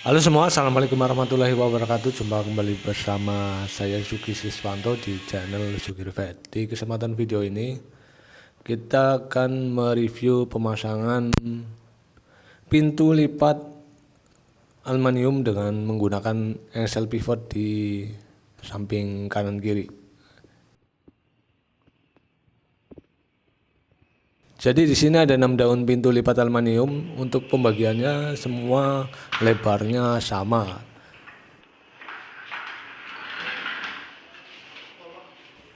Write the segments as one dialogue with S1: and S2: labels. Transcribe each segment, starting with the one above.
S1: Halo semua, assalamualaikum warahmatullahi wabarakatuh. Jumpa kembali bersama saya Sugi Siswanto di channel Sugi Revit. Di kesempatan video ini kita akan mereview pemasangan pintu lipat aluminium dengan menggunakan engsel pivot di samping kanan kiri. Jadi di sini ada 6 daun pintu lipat aluminium. Untuk pembagiannya semua lebarnya sama.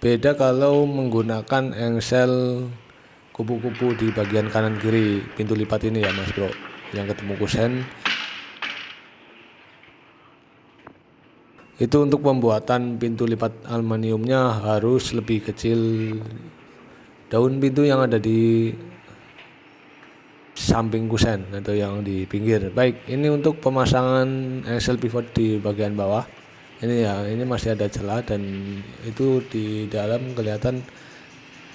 S1: Beda kalau menggunakan engsel kupu-kupu di bagian kanan kiri pintu lipat ini ya Mas Bro, yang ketemu kusen. Itu untuk pembuatan pintu lipat aluminiumnya harus lebih kecil daun pintu yang ada di samping kusen atau yang di pinggir. Baik, ini untuk pemasangan engsel pivot di bagian bawah. Ini ya, ini masih ada celah dan itu di dalam kelihatan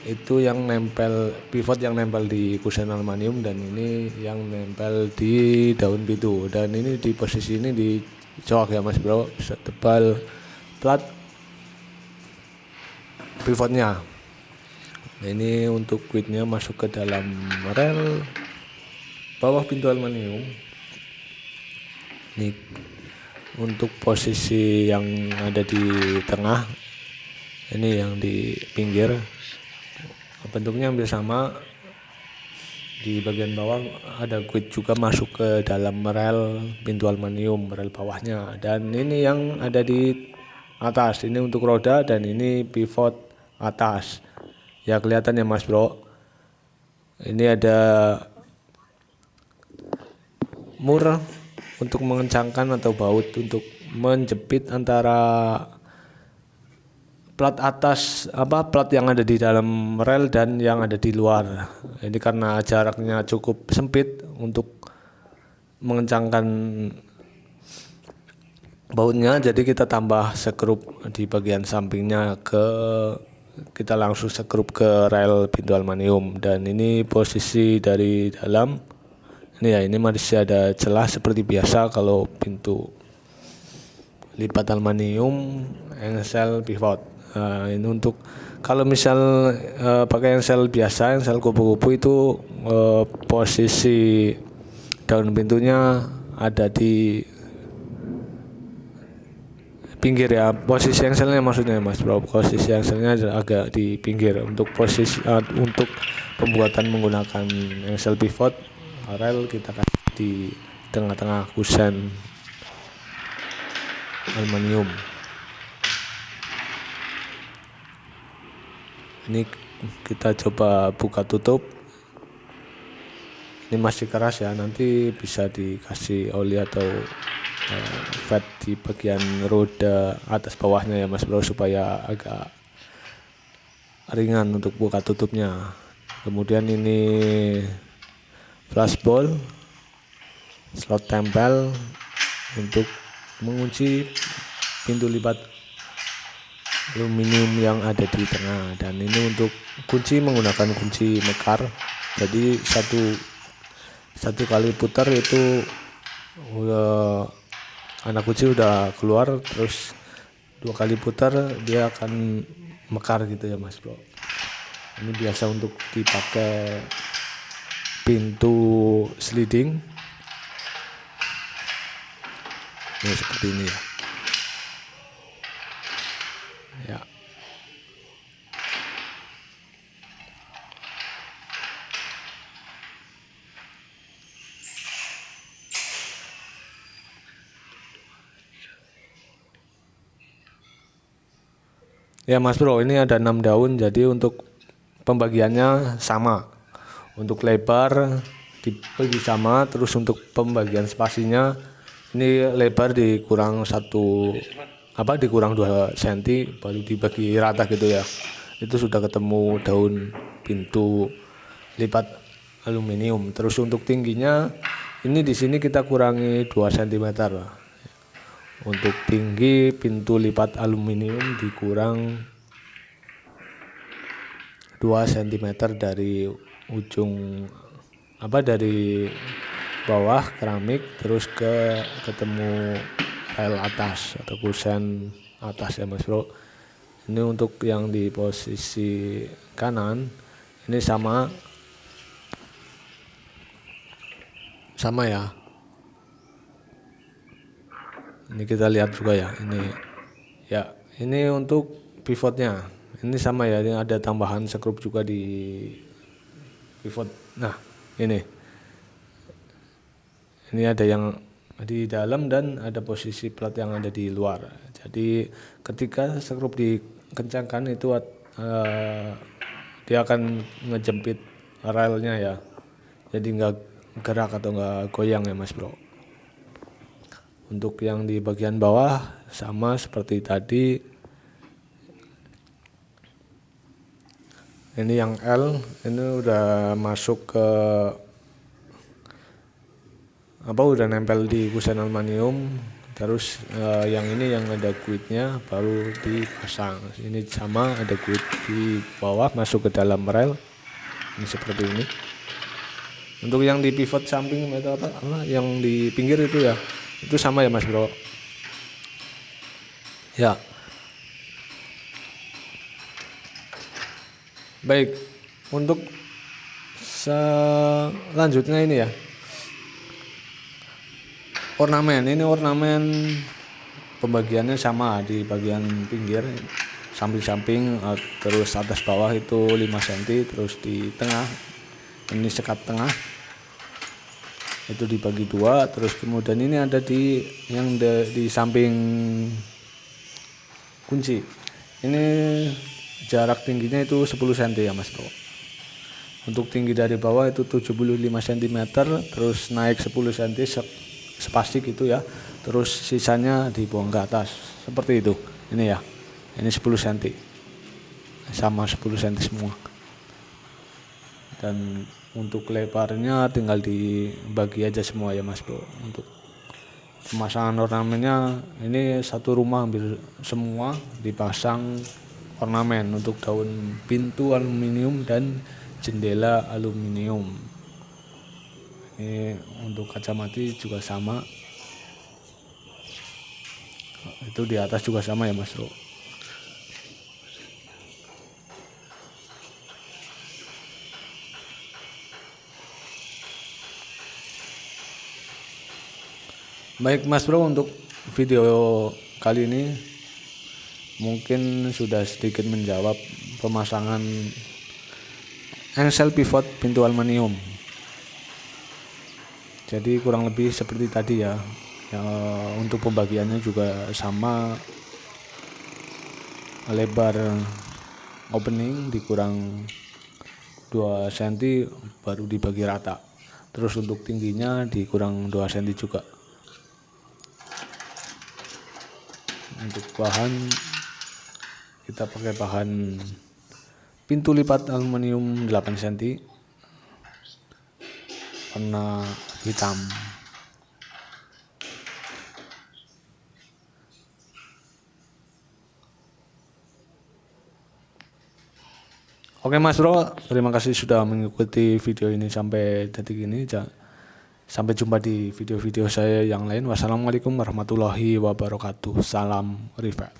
S1: itu yang nempel, pivot yang nempel di kusen aluminium, dan ini yang nempel di daun pintu. Dan ini di posisi ini dicoak ya Mas Bro, setebal plat pivotnya. Nah, ini untuk quitnya masuk ke dalam rel bawah pintu aluminium. Ini untuk posisi yang ada di tengah, ini yang di pinggir. Bentuknya hampir sama. Di bagian bawah ada quit juga masuk ke dalam rel pintu aluminium, rel bawahnya. Dan ini yang ada di atas, ini untuk roda dan ini pivot atas. Ya kelihatan ya Mas Bro. Ini ada mur untuk mengencangkan atau baut untuk menjepit antara plat atas, plat yang ada di dalam rel dan yang ada di luar. Ini karena jaraknya cukup sempit untuk mengencangkan bautnya, jadi kita tambah sekrup di bagian sampingnya, kita langsung sekrup ke rel pintu aluminium. Dan ini posisi dari dalam, ini ya, ini masih ada celah seperti biasa kalau pintu lipat aluminium engsel pivot. Ini untuk kalau misal pakai engsel biasa, engsel kupu-kupu itu posisi daun pintunya ada di pinggir ya, posisi engselnya maksudnya Mas Bro, posisi engselnya agak di pinggir. Untuk posisi untuk pembuatan menggunakan engsel pivot rel kita kasih di tengah-tengah kusen aluminium. Ini kita coba buka tutup. Ini masih keras ya, nanti bisa dikasih oli atau fat di bagian roda atas bawahnya ya Mas Bro, supaya agak ringan untuk buka tutupnya. Kemudian ini flashball, slot tempel untuk mengunci pintu lipat aluminium yang ada di tengah. Dan ini untuk kunci menggunakan kunci mekar, jadi satu kali putar itu anak kunci udah keluar, terus 2 kali putar dia akan mekar gitu ya Mas Bro. Ini biasa untuk dipakai pintu sliding. Ini seperti ini ya. Ya. Ya Mas Bro, ini ada 6 daun, jadi untuk pembagiannya sama. Untuk lebar dibagi sama, terus untuk pembagian spasinya ini lebar dikurang dikurang 2 cm baru dibagi rata gitu ya. Itu sudah ketemu daun pintu lipat aluminium. Terus untuk tingginya ini di sini kita kurangi 2 cm. Untuk tinggi pintu lipat aluminium dikurang 2 cm dari ujung dari bawah keramik, terus ketemu rel atas atau kusen atas ya Mas Bro. Ini untuk yang di posisi kanan ini sama ya. Ini kita lihat juga ya, ini untuk pivotnya ini sama ya, ini ada tambahan skrup juga di pivot. Nah ini ada yang di dalam dan ada posisi plat yang ada di luar. Jadi ketika skrup dikencangkan itu dia akan ngejepit relnya ya, jadi nggak gerak atau nggak goyang ya Mas Bro. Untuk yang di bagian bawah sama seperti tadi. Ini yang L ini udah masuk ke udah nempel di kusen aluminium. Terus yang ini yang ada guide-nya baru dipasang. Ini sama ada guide di bawah masuk ke dalam rel. Ini seperti ini. Untuk yang di pivot samping itu yang di pinggir itu ya, itu sama ya Mas Bro. Ya. Baik, untuk selanjutnya ini ya, ornamen. Ini ornamen pembagiannya sama di bagian pinggir, samping-samping, terus atas bawah itu 5 cm, terus di tengah ini sekat tengah itu dibagi 2, terus kemudian ini ada di samping kunci. Ini jarak tingginya itu 10 cm ya Mas Bro. Untuk tinggi dari bawah itu 75 cm, terus naik 10 cm spastik itu ya, terus sisanya dibuang ke atas seperti itu. Ini ya, ini 10 cm sama 10 cm semua. Dan untuk lebarnya tinggal dibagi aja semua ya Mas Bro. Untuk pemasangan ornamennya ini satu rumah hampir semua dipasang ornamen untuk daun pintu aluminium dan jendela aluminium. Ini untuk kaca mati juga sama, itu di atas juga sama ya Mas Bro. Baik Mas Bro, untuk video kali ini mungkin sudah sedikit menjawab pemasangan engsel pivot pintu aluminium. Jadi kurang lebih seperti tadi ya. Untuk pembagiannya juga sama, lebar opening dikurang 2 cm baru dibagi rata. Terus untuk tingginya dikurang 2 cm juga. Untuk bahan kita pakai bahan pintu lipat aluminium 8 cm warna hitam. Oke Mas Bro, terima kasih sudah mengikuti video ini sampai detik ini. Sampai jumpa di video-video saya yang lain. Wassalamualaikum warahmatullahi wabarakatuh. Salam Rifa.